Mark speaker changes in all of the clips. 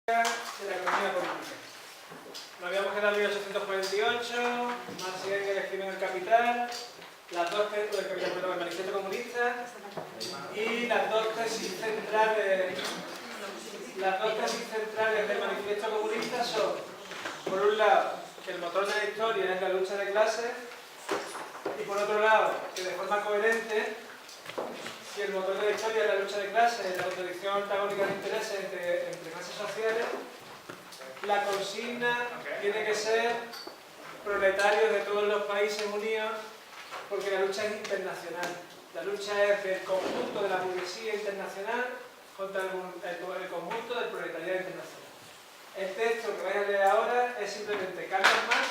Speaker 1: de la economía política. Nos habíamos quedado en 1848, Marx y Engels escriben El Capital, el Manifiesto Comunista y las dos tesis centrales del Manifiesto Comunista son, por un lado, que el motor de la historia es la lucha de clases, y por otro lado, que de forma coherente, si el motor de la historia es la lucha de clases, la contradicción antagónica de intereses entre clases sociales, la consigna tiene que ser proletarios de todos los países unidos, porque la lucha es internacional. La lucha es del conjunto de la burguesía internacional contra el conjunto del proletariado internacional. El texto que vais a leer ahora es simplemente Carlos Marx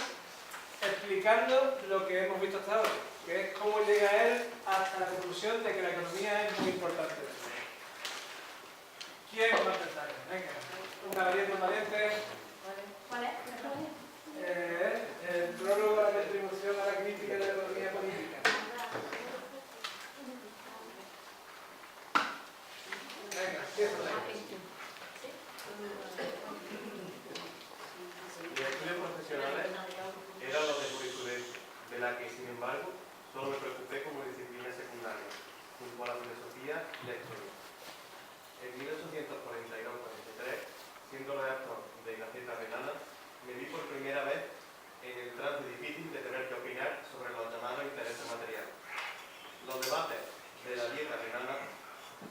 Speaker 1: explicando lo que hemos visto hasta ahora, que es cómo llega él hasta la conclusión de que la economía es muy importante. ¿Quién va a empezar? Venga, un valiente.
Speaker 2: ¿Cuál es?
Speaker 1: El prólogo a la contribución a la crítica de la economía política. Venga, empieza.
Speaker 3: Mis estudios profesionales eran los de jurisprudencia, de la que, sin embargo, solo me preocupé como disciplina secundaria, junto a la filosofía y la historia. En 1842-43, siendo redactor de Gaceta Renana, me vi por primera vez en el trance difícil de tener que opinar sobre los llamados intereses materiales. Los debates de la vieja Renana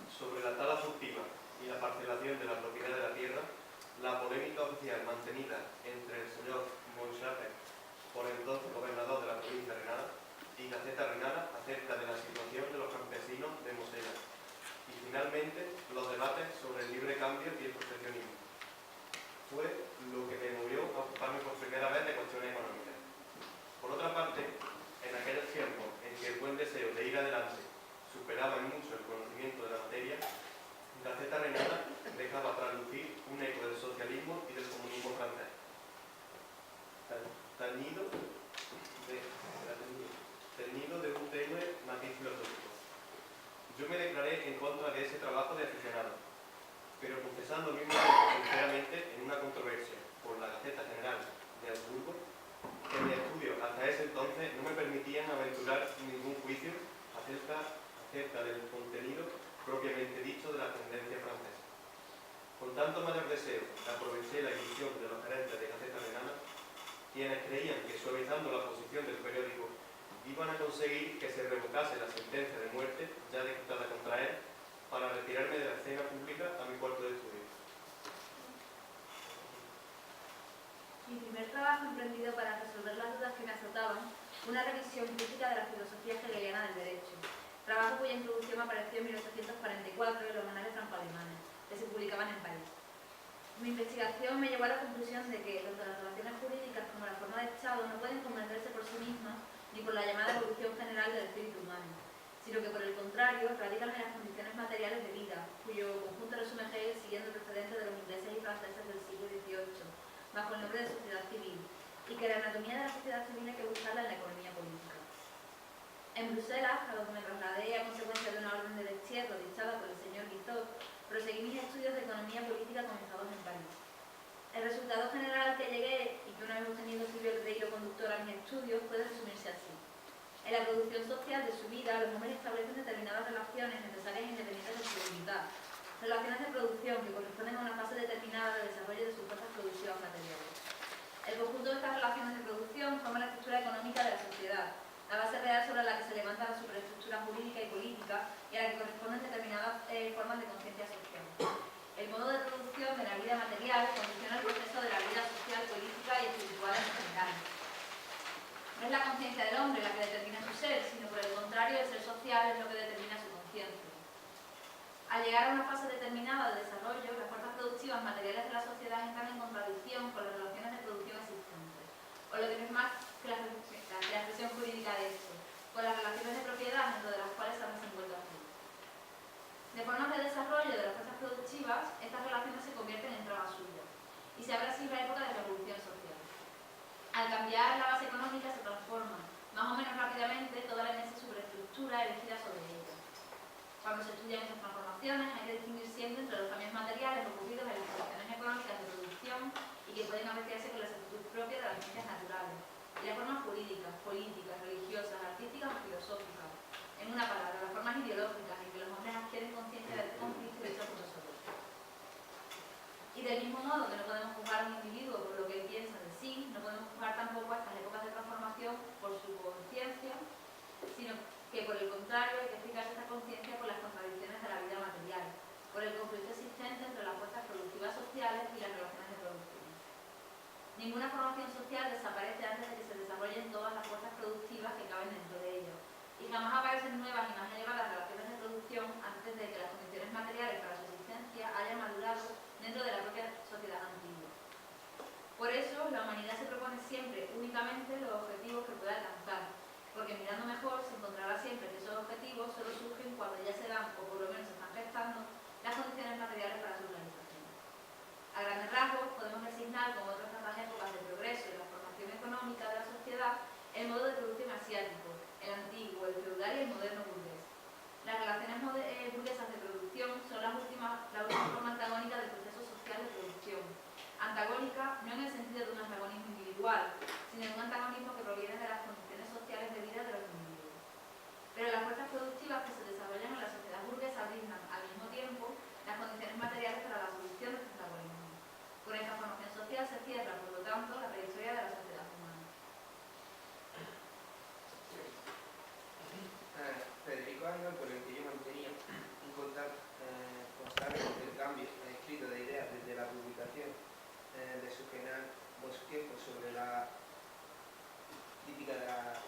Speaker 3: sobre la tala furtiva y la parcelación de la propiedad de la tierra, la polémica oficial mantenida entre el señor Montchaper, por entonces gobernador de la provincia de Renana, y Gaceta Renana acerca de la situación de los campesinos de Mosela, y finalmente los debates sobre el libre cambio y el proteccionismo. Fue lo que me movió a ocuparme por primera vez de cuestiones económicas. Por otra parte, en aquellos tiempos en que el buen deseo de ir adelante superaba en mucho el conocimiento de la materia, Gaceta Renana dejaba traslucir un eco del socialismo y del comunismo francés, teñido de un tenue matiz filosófico. Yo me declaré en contra de ese trabajo de aficionado, pero confesando al mismo tiempo sinceramente en una controversia por la Gaceta General de Habsburgo, que mis estudios hasta ese entonces no me permitían aventurar ningún juicio acerca del contenido propiamente dicho de la tendencia francesa. Con tanto mayor deseo, aproveché la ilusión de los gerentes de Gaceta Renana, quienes creían que suavizando la posición del periódico iban a conseguir que se revocase la sentencia de muerte ya dictada contra él, para retirarme de la escena pública a mi cuarto de estudio.
Speaker 2: Mi primer trabajo emprendido para resolver las dudas que me azotaban, una revisión crítica de la filosofía hegeliana del derecho, trabajo cuya introducción apareció en 1844 en los anales franco-alemanes, que se publicaban en París. Mi investigación me llevó a la conclusión de que tanto las relaciones jurídicas como la forma de Estado no pueden comprenderse por sí mismas ni por la llamada evolución general del espíritu humano, sino que por el contrario radican en las condiciones materiales de vida, cuyo conjunto resume Hegel siguiendo el precedente de los ingleses y franceses del siglo XVIII, bajo el nombre de sociedad civil, y que la anatomía de la sociedad civil hay que buscarla en la economía política. En Bruselas, a donde me trasladé a consecuencia de una orden de destierro dictada por el señor Guizot, proseguí mis estudios de economía política comenzados en París. El resultado general al que llegué, y que una vez obtenido sirvió de hilo conductor a mis estudios, puede resumirse así. En la producción social de su vida, los hombres establecen determinadas relaciones necesarias e independientes de su voluntad, relaciones de producción que corresponden a una fase determinada de desarrollo de sus fuerzas productivas materiales. El conjunto de estas relaciones de producción forma la estructura económica de la sociedad, la base real sobre la que se levanta la superestructura jurídica y política y a la que corresponden determinadas formas de conciencia social. El modo de producción de la vida material condiciona el proceso de la vida social, política y espiritual en general. No es la conciencia del hombre la que determina su ser, sino por el contrario, el ser social es lo que determina su conciencia. Al llegar a una fase determinada de desarrollo, las fuerzas productivas materiales de la sociedad entran en contradicción con las relaciones de producción existentes, o lo que no es más que la expresión jurídica de esto, con las relaciones de propiedad dentro de las cuales ahora se encuentran aquí. De formas de desarrollo de las fuerzas productivas, estas relaciones se convierten en trabas suyas, y se abre así la época de revolución social. Al cambiar la base económica se transforma, más o menos rápidamente, toda la inmensa superestructura elegida sobre ella. Cuando se estudian estas transformaciones hay que distinguir siempre entre los cambios materiales ocurridos en las relaciones económicas de producción información y que pueden apreciarse con la exactitud propia de las ciencias naturales, y las formas jurídicas, políticas, religiosas, artísticas o filosóficas. En una palabra, las formas ideológicas en que los hombres adquieren conciencia del conflicto y del filosófico. Y del mismo modo que no podemos juzgar a un individuo por lo que él piensa de sí, no podemos juzgar tampoco a estas épocas de transformación por su conciencia, sino que por el contrario hay que explicarse esta conciencia por las contradicciones de la vida material, por el conflicto existente entre las fuerzas productivas sociales y las relaciones de producción. Ninguna formación social desaparece antes de que se desarrollen todas las fuerzas productivas que caben dentro de ello, y jamás aparecen nuevas y más elevadas relaciones de producción antes de que las condiciones materiales para su existencia hayan madurado dentro de la propia sociedad antigua. Por eso, la humanidad se propone siempre únicamente los objetivos que pueda alcanzar, porque mirando mejor se encontrará siempre que esos objetivos solo surgen cuando ya se dan, o por lo menos se están gestando, las condiciones materiales para su realización. A grandes rasgos, podemos designar como otras tantas épocas de progreso y la formación económica de la sociedad el modo de producción asiático, el antiguo, el feudal y el moderno burgués. Las relaciones burguesas de producción son la última forma antagónica del proceso social de producción. Antagónica no en el sentido de un antagonismo individual, sino de un antagonismo que proviene de las condiciones sociales de vida de los individuos. Pero las fuerzas productivas que se desarrollan en la sociedad burguesa brindan, al mismo tiempo, las condiciones materiales para la solución de este antagonismo. Con esta formación social se cierra, por lo tanto, la trayectoria de la sociedad humana.
Speaker 4: Federico Arnold, por el que yo mantenía un constante intercambio escrito de ideas desde la publicación de su general bosquejo sobre la crítica de la...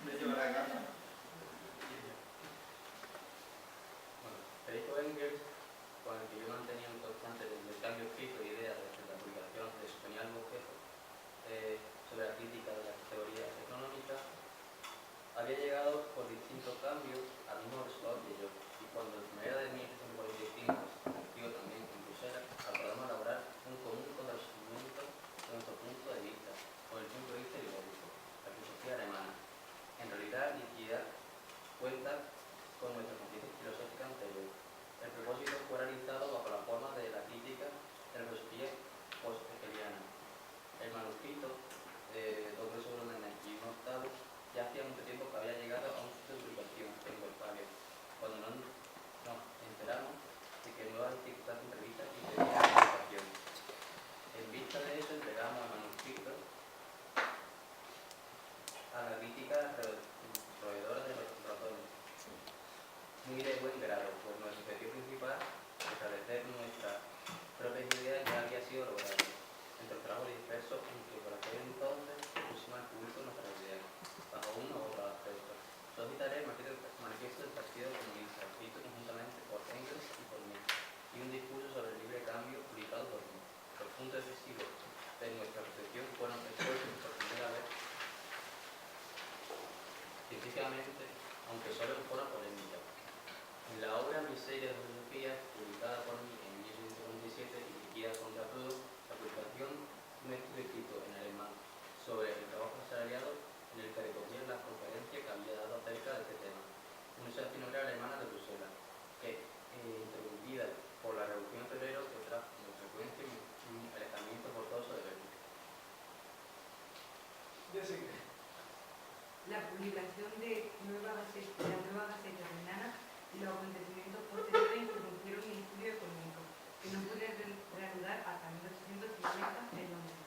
Speaker 4: ¿Me lleva la gafa?
Speaker 5: Bueno, Federico Engels, con el que yo mantenía un constante intercambio escrito de ideas desde la publicación de su genial bosquejo sobre la crítica de las teorías económicas, había llegado por distintos cambios al mismo resultado que yo, y cuando en primavera de 1845 conocido también en Bruselas, acordamos elaborar un común contrasignificamiento de nuestro punto de vista, con el punto de vista ideológico, la filosofía alemana. En realidad, liquidar cuenta con nuestra conciencia filosófica anterior. El propósito fue realizado bajo la forma de la crítica de la filosofía post-hegeliana. El manuscrito de Dr. Solomon y un octavo ya hacía mucho tiempo que había llegado a un sitio de publicación en Westfalia, cuando nos enteramos de que nuevas circunstancias previstas y pedían publicación. En vista de eso, entregamos el manuscrito a la crítica proveedora de los laboratorios, muy de buen grado, pues nuestro objetivo principal, establecer nuestra propia idea, ya había sido logrado. Entre los trabajos dispersos, aunque por aquel entonces pusimos al público nuestras ideas, bajo uno u otro aspecto. Solicitaré el manifiesto del Partido Comunista, escrito conjuntamente por Engels y por mí, y un discurso sobre el libre cambio publicado por mí. Los puntos decisivos de nuestra percepción fueron expuestos por primera vez científicamente, aunque solo en forma polémica. En la obra Miseria de Filosofía, publicada por mí en 1947 y dirigida contra Proudhon, la publicación de un estudio escrito en alemán sobre el trabajo asalariado, en el que recogía la conferencia que había dado acerca de este tema. Una sociedad financiera alemana de Bruselas, que, interrumpida por la Revolución de Febrero, que trajo como consecuencia un alejamiento forzoso de Bélgica.
Speaker 6: La publicación de la nueva Gaceta Renana y los acontecimientos posteriores interrumpieron el estudio económico, que no pudo reanudar hasta 1850 en Londres.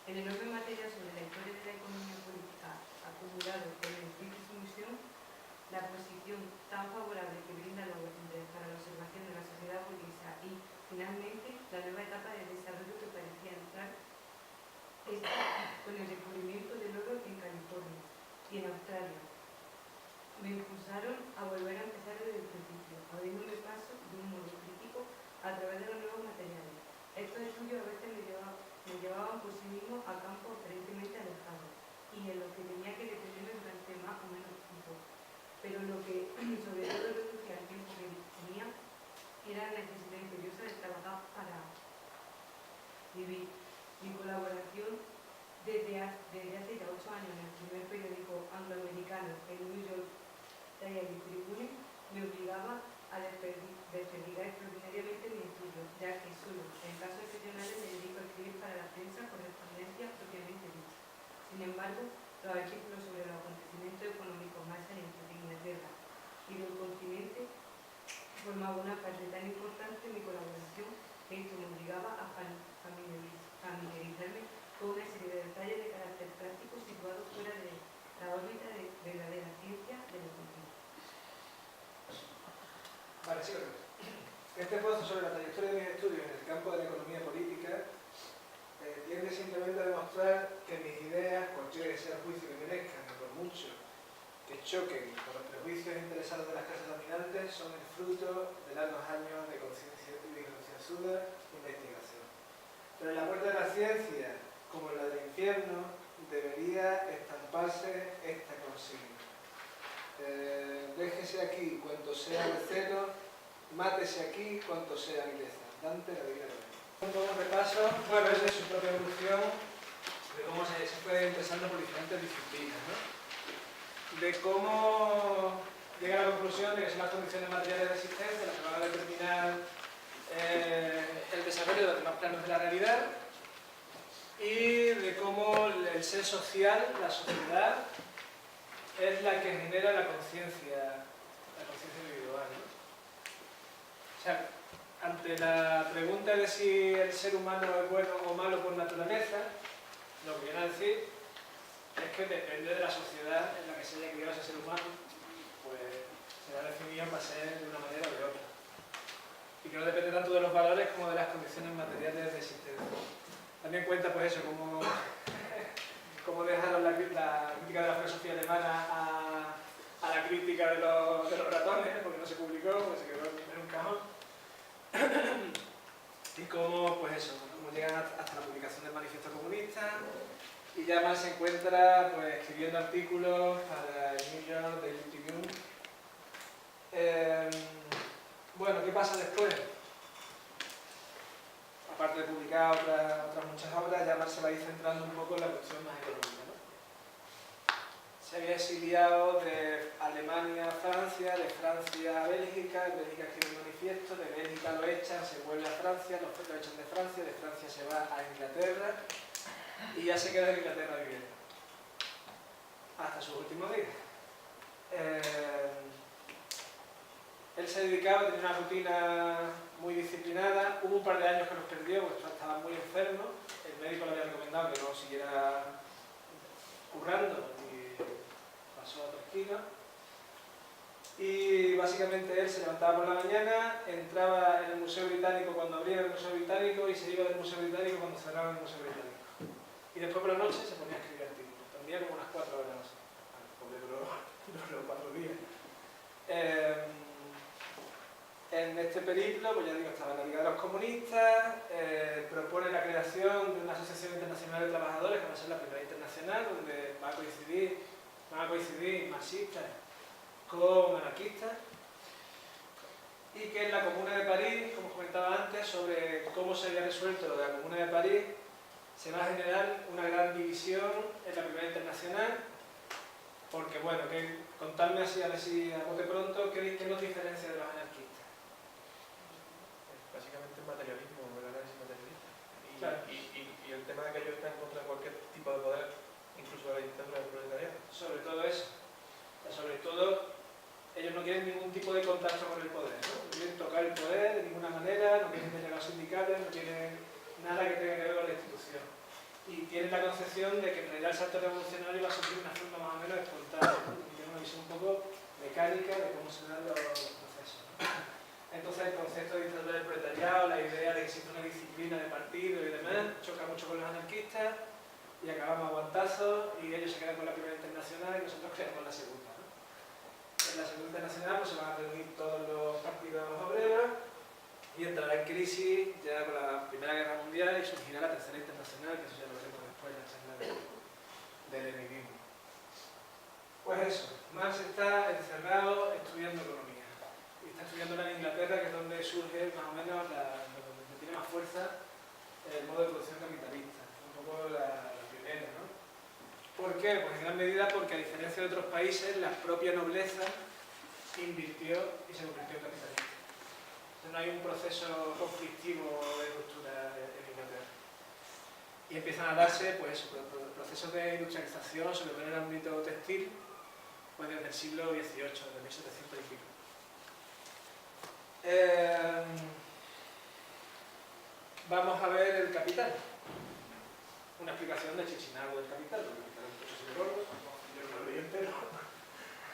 Speaker 6: El enorme material sobre la historia de la economía política acumulado en el British Museum, la posición tan favorable que brinda Londres para la observación de la sociedad burguesa y, finalmente, la nueva etapa de desarrollo que parecía entrar con el descubrimiento del oro en California y en Australia, me impulsaron a volver a empezar desde el principio, abriéndome paso de un modo crítico a través de los nuevos materiales. Estos estudios a veces me llevaban por sí mismos a campos aparentemente alejados y en los que tenía que detenerme durante más o menos tiempo. Pero lo que sobre todo reducía el tiempo que tenía era la necesidad imperiosa de trabajar para vivir. Mi colaboración desde hace ya 8 años en el primer periódico angloamericano, el New York Daily Tribune, me obligaba a desperdigar extraordinariamente mi estudio. una parte tan importante, mi colaboración esto me obligaba a familiarizarme con una serie de detalles de carácter práctico situados fuera de la órbita de verdadera ciencia de la cultura.
Speaker 1: Vale, sí, este esfuerzo sobre la trayectoria de mis estudios en el campo de la economía política tiende simplemente a demostrar que mis ideas, cualquiera que sea el juicio que merezcan, y por mucho que choquen con los prejuicios interesados de las clases dominantes, son el fruto de largos años de concienzuda investigación. Pero en la puerta de la ciencia, como en la del infierno, debería estamparse esta consigna. Déjese aquí cuanto sea recelo, mátese aquí cuanto sea vileza. Dante, la Divina Comedia. Un poco repaso, bueno, es de su propia evolución, de cómo se fue interesando por diferentes disciplinas, ¿no? De cómo llega a la conclusión de que son las condiciones materiales de existencia las que van a determinar el desarrollo de los demás planos de la realidad, y de cómo el ser social, la sociedad, es la que genera la conciencia individual, ¿no? O sea, ante la pregunta de si el ser humano es bueno o malo por naturaleza, lo que viene a decir es que depende de la sociedad en la que se haya criado ese ser humano, pues será definido para ser de una manera o de otra. Y que no depende tanto de los valores como de las condiciones materiales de existencia. También cuenta pues eso, cómo dejaron la crítica de la filosofía alemana a la crítica de los ratones, porque no se publicó, porque se quedó en un cajón. Y cómo, pues eso, cómo llegan hasta la publicación del Manifiesto Comunista, y ya más se encuentra pues escribiendo artículos para el New York Daily Tribune. Bueno, ¿qué pasa después? Aparte de publicar otras muchas obras, ya Marx se va a ir centrando un poco en la cuestión más económica, ¿no? Se había exiliado de Alemania a Francia, de Francia a Bélgica, en Bélgica escribe un manifiesto, de Bélgica lo echan, se vuelve a Francia, lo echan de Francia se va a Inglaterra, y ya se queda en Inglaterra viviendo hasta sus últimos días. Él se dedicaba, tenía una rutina muy disciplinada. Hubo un par de años que los perdió porque estaba muy enfermo. El médico le había recomendado que no siguiera currando y pasó a otra esquina. Y básicamente él se levantaba por la mañana, entraba en el Museo Británico cuando abría el Museo Británico y se iba del Museo Británico cuando cerraba el Museo Británico. Y después por la noche se ponía a escribir artículos. Dormía como unas 4 horas, no sé. Porque duró 4 días. En este periplo, pues ya digo, estaba en la Liga de los Comunistas, propone la creación de una asociación internacional de trabajadores, que va a ser la primera internacional, donde van a coincidir marxistas con anarquistas, y que en la Comuna de París, como comentaba antes, sobre cómo se había resuelto lo de la Comuna de París, se va a generar una gran división en la primera internacional, porque bueno, contadme así a ver si a bote pronto, ¿qué nos diferencia de los anarquistas?
Speaker 3: Básicamente el materialismo, el análisis materialista.
Speaker 1: Claro.
Speaker 3: Y el tema de que ellos están contra cualquier tipo de poder, incluso de la dictadura del proletariado.
Speaker 1: Sobre todo eso. O sea, sobre todo, ellos no quieren ningún tipo de contacto con el poder, ¿no? No quieren tocar el poder de ninguna manera, no quieren delegados sindicales, no quieren nada que tenga que ver con la institución. Y tienen la concepción de que en realidad el salto revolucionario va a surgir de una forma más o menos espontánea, ¿no? Y tienen una visión un poco mecánica de cómo se dan los procesos, ¿no? Entonces el concepto de dictadura del proletariado, la idea de que existe una disciplina de partido y demás, choca mucho con los anarquistas y acabamos a guantazos y ellos se quedan con la primera internacional y nosotros quedamos con la segunda, ¿no? En la segunda internacional pues se van a reunir todos los partidos obreros y entrará en crisis ya con la Primera Guerra Mundial y surgirá la Tercera Internacional, que eso ya lo veremos después en la charla del leninismo. Pues eso, Marx está encerrado estudiando economía. Y está estudiándola en Inglaterra, que es donde surge más o menos, donde tiene más fuerza el modo de producción capitalista. Un poco la pionera, ¿no? ¿Por qué? Pues en gran medida porque a diferencia de otros países, la propia nobleza invirtió y se convirtió en capitalista. Entonces no hay un proceso conflictivo de ruptura en Inglaterra. Y empiezan a darse, pues eso, procesos de industrialización, sobre todo en el ámbito textil, pues desde el siglo XVIII, desde 1700 y pico. Vamos a ver el capital. Una explicación de Chichinabo del capital, porque el capital es un proceso de gordo, yo no lo leí entero.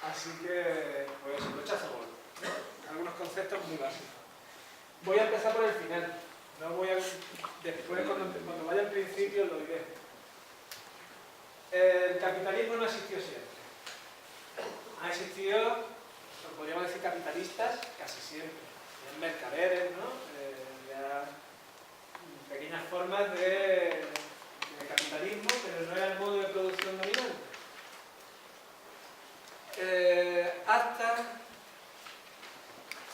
Speaker 1: Así que, pues, lo echazo gordo, ¿no? Algunos conceptos muy básicos. Voy a empezar por el final. No voy a... Después, cuando vaya al principio, lo diré. El capitalismo no existió siempre. Ha existido, podríamos decir, capitalistas casi siempre. Ya mercaderes, ¿no? Ya pequeñas formas de capitalismo, pero no era el modo de producción dominante. Hasta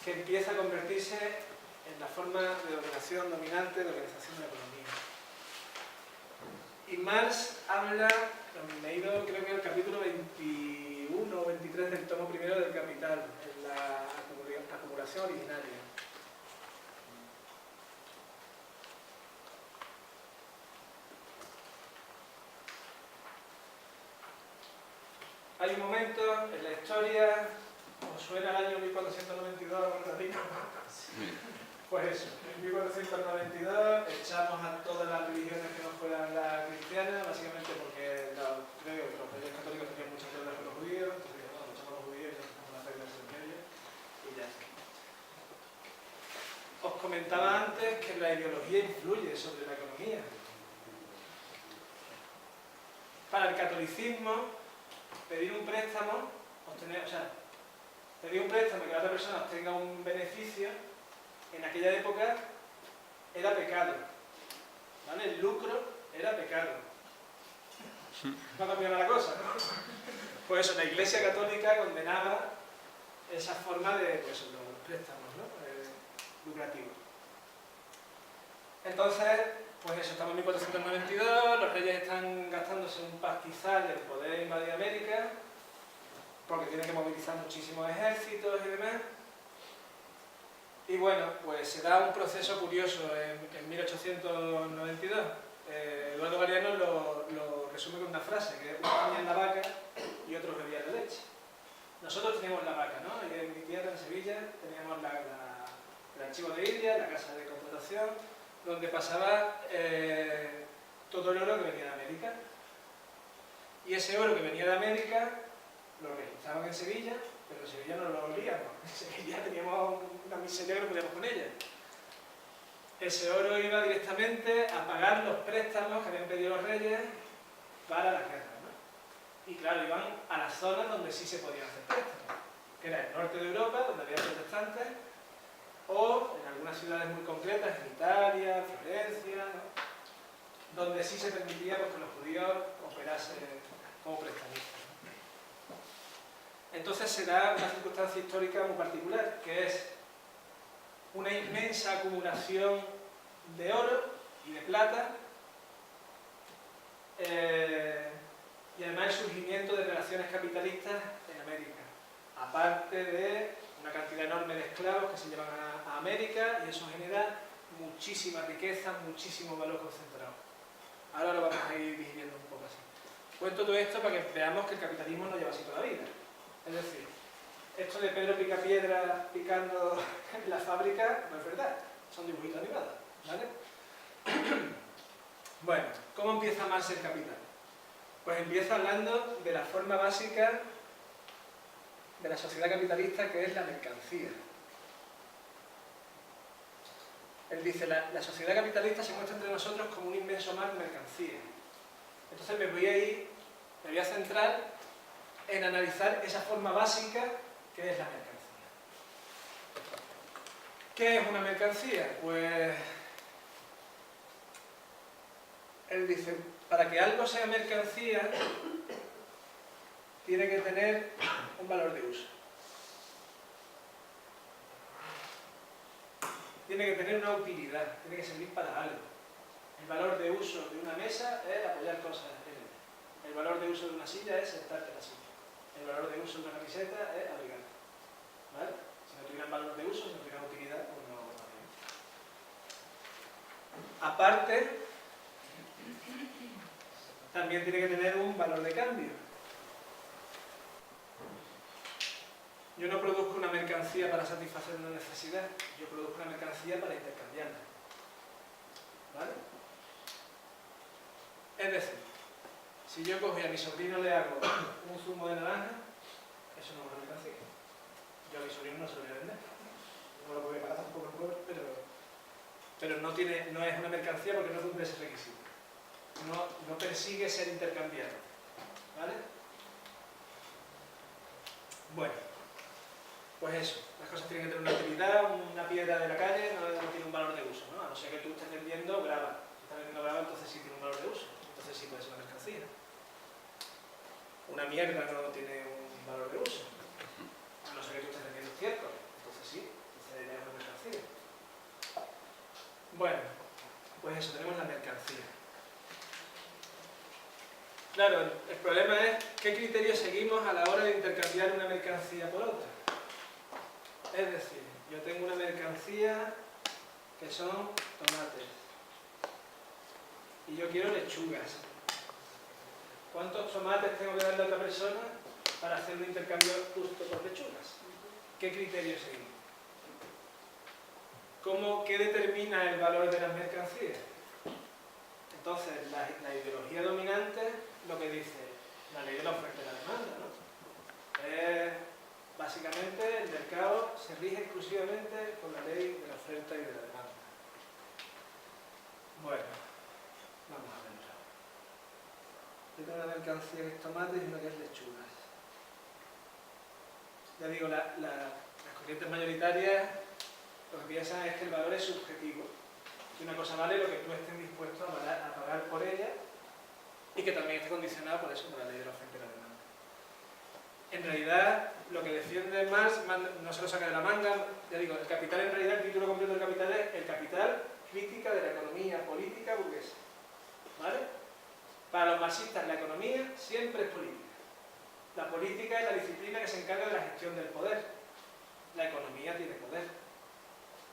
Speaker 1: que empieza a convertirse en la forma de organización dominante de organización de la economía. Y Marx habla, me he ido creo que al capítulo 21 o 23 del tomo primero del Capital, en la acumulación originaria. Hay un momento en la historia, ¿os suena el año 1492? Pues eso, en 1492 echamos a todas las religiones que no fueran las cristianas, básicamente porque creo que los reyes católicos tenían muchas deudas con los judíos, entonces bueno, echamos a los judíos y echamos las reglas en ellos y ya está. Os comentaba antes que la ideología influye sobre la economía. Para el catolicismo, pedir un préstamo, pedir un préstamo y que la otra persona obtenga un beneficio, en aquella época era pecado. ¿Vale? El lucro era pecado. No ha cambiado la cosa, ¿no? Pues eso, la Iglesia Católica condenaba esa forma de pues, los préstamos, ¿no? Lucrativos. Entonces, pues eso, estamos en 1492, los reyes están gastándose un pastizal en poder invadir América, porque tienen que movilizar muchísimos ejércitos y demás. Y bueno, pues se da un proceso curioso en 1892. Eduardo Galeano lo resume con una frase, que unos tenían la vaca y otros bebían la leche. Nosotros teníamos la vaca, ¿no? Y en mi tierra, en Sevilla, teníamos el archivo de Iria, la casa de contratación, donde pasaba todo el oro que venía de América. Y ese oro que venía de América lo registraban en Sevilla, pero en Sevilla no lo olíamos. En Sevilla teníamos una miseria que no podíamos con ella. Ese oro iba directamente a pagar los préstamos que habían pedido los reyes para las guerras, ¿no? Y claro, iban a las zonas donde sí se podían hacer préstamos, que era el norte de Europa, donde había protestantes, o en algunas ciudades muy concretas, en Italia, Florencia, ¿no? Donde sí se permitía pues, que los judíos operasen como prestamistas. Entonces se da una circunstancia histórica muy particular, que es una inmensa acumulación de oro y de plata, y además el surgimiento de relaciones capitalistas en América, aparte de una cantidad enorme de esclavos que se llevan a América, y eso genera muchísima riqueza, muchísimo valor concentrado. Ahora lo vamos a ir digiriendo un poco así. Cuento todo esto para que veamos que el capitalismo no lleva así toda la vida. Es decir, esto de Pedro Picapiedra picando en la fábrica no es verdad, son dibujitos animados, ¿vale? Bueno, ¿cómo empieza Marx el Capital? Pues empieza hablando de la forma básica de la sociedad capitalista, que es la mercancía. Él dice, la sociedad capitalista se muestra entre nosotros como un inmenso mar de mercancía. Entonces me voy a centrar en analizar esa forma básica que es la mercancía. ¿Qué es una mercancía? Pues él dice, para que algo sea mercancía tiene que tener un valor de uso. Tiene que tener una utilidad, tiene que servir para algo. El valor de uso de una mesa es apoyar cosas en ella. El valor de uso de una silla es sentarte en la silla. El valor de uso de una camiseta es abrigarte. ¿Vale? Si no tuvieran valor de uso, si no tuvieran utilidad, pues no va bien. Aparte, también tiene que tener un valor de cambio. Yo no produzco una mercancía mercancía para satisfacer una necesidad, yo produzco una mercancía para intercambiarla. ¿Vale? Es decir, si yo cojo y a mi sobrino le hago un zumo de naranja, eso no es una mercancía. Yo a mi sobrino no se lo voy a vender. No lo voy a pagar tampoco, pero no es una mercancía porque no cumple ese requisito. No persigue ser intercambiado. ¿Vale? Bueno, pues eso. Las cosas tienen que tener una utilidad. Una piedra de la calle no tiene un valor de uso, ¿no? A no ser que tú estés vendiendo grava. Si estás vendiendo grava, entonces sí tiene un valor de uso. Entonces sí puede ser una mercancía. Una mierda no tiene un valor de uso. A no ser que tú estés vendiendo estiércol. Entonces sí, entonces ya es una mercancía. Bueno, pues eso, tenemos la mercancía. Claro, el problema es qué criterio seguimos a la hora de intercambiar una mercancía por otra. Es decir, yo tengo una mercancía que son tomates y yo quiero lechugas. ¿Cuántos tomates tengo que darle a otra persona para hacer un intercambio justo por lechugas? ¿Qué criterio seguimos? ¿Qué determina el valor de las mercancías? Entonces, la ideología dominante lo que dice la ley de la oferta y la demanda, ¿no? Básicamente, el mercado se rige exclusivamente por la ley de la oferta y de la demanda. Bueno, vamos a verlo. Yo tengo una mercancía que es tomate y una que es lechugas. Ya digo, las corrientes mayoritarias lo que piensan es que el valor es subjetivo. Que una cosa vale lo que tú estés dispuesto a pagar por ella y que también esté condicionado por eso, por la ley de la oferta y la demanda. En realidad, lo que defiende Marx no se lo saca de la manga. Ya digo, el capital en realidad, el título completo del capital es el capital, crítica de la economía política burguesa. ¿Vale? Para los marxistas la economía siempre es política. La política es la disciplina que se encarga de la gestión del poder. La economía tiene poder.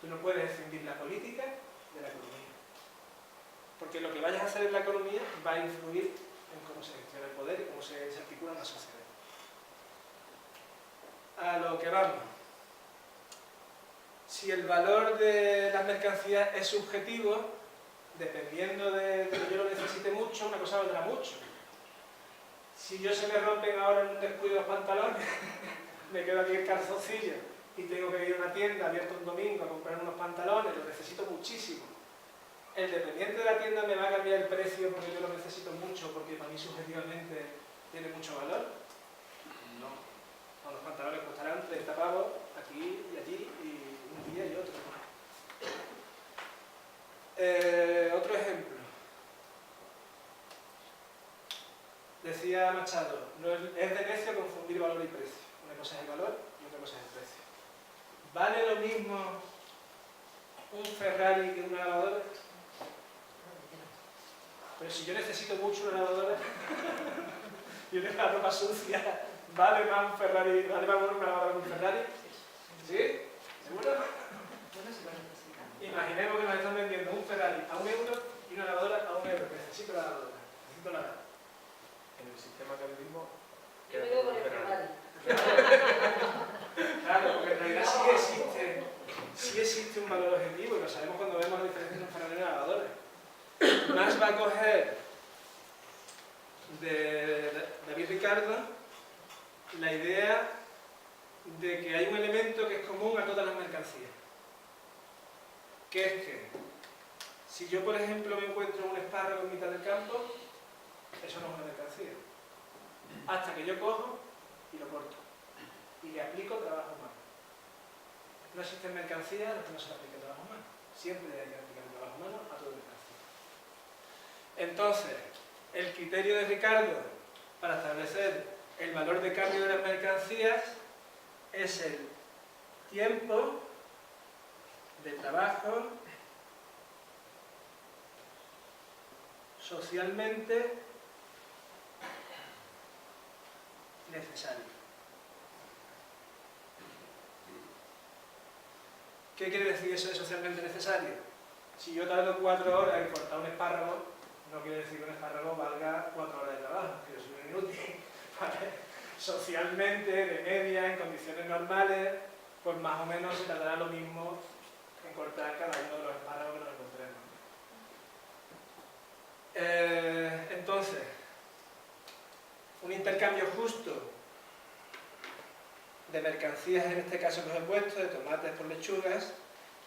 Speaker 1: Tú no puedes escindir la política de la economía. Porque lo que vayas a hacer en la economía va a influir en cómo se gestiona el poder y cómo se articula una sociedad. A lo que vamos. Si el valor de las mercancías es subjetivo, dependiendo de que yo lo necesite mucho, una cosa valdrá mucho. Si yo se me rompen ahora en un descuido los pantalones, me quedo aquí el calzoncillo y tengo que ir a una tienda abierta un domingo a comprar unos pantalones, los necesito muchísimo. El dependiente de la tienda me va a cambiar el precio porque yo lo necesito mucho, porque para mí subjetivamente tiene mucho valor. No. Los pantalones costarán 30 pavos aquí y allí, y un día y otro. Otro ejemplo. Decía Machado, no es de necio confundir valor y precio. Una cosa es el valor y otra cosa es el precio. ¿Vale lo mismo un Ferrari que una lavadora? Pero si yo necesito mucho una lavadora, yo tengo la ropa sucia, ¿vale más un Ferrari, vale más una lavadora que un Ferrari? ¿Sí? ¿Seguro? Imaginemos que nos están vendiendo un Ferrari a 1 euro y una lavadora a 1 euro. Necesito la lavadora, necesito lavar.
Speaker 3: En el sistema que vivimos,
Speaker 7: Yo me quedo con el Ferrari.
Speaker 1: Claro, porque en realidad sí existe un valor objetivo y lo sabemos cuando vemos la diferencia entre un Ferrari y una lavadora. Más va a coger de David Ricardo la idea de que hay un elemento que es común a todas las mercancías, que es que si yo por ejemplo me encuentro un espárrago en mitad del campo, eso no es una mercancía, hasta que yo cojo y lo corto y le aplico trabajo humano. No existen mercancías a las que no se le aplique trabajo humano, siempre hay que aplicar trabajo humano a toda mercancía. Entonces, el criterio de Ricardo para establecer el valor de cambio de las mercancías es el tiempo de trabajo socialmente necesario. ¿Qué quiere decir eso de socialmente necesario? Si yo tardo 4 horas en cortar un espárrago, no quiere decir que un espárrago valga 4 horas de trabajo, que es un inútil. ¿Vale? Socialmente, de media, en condiciones normales, pues más o menos se tardará lo mismo en cortar cada uno de los espárragos que nos encontremos. Entonces, un intercambio justo de mercancías, en este caso los he puesto, de tomates por lechugas,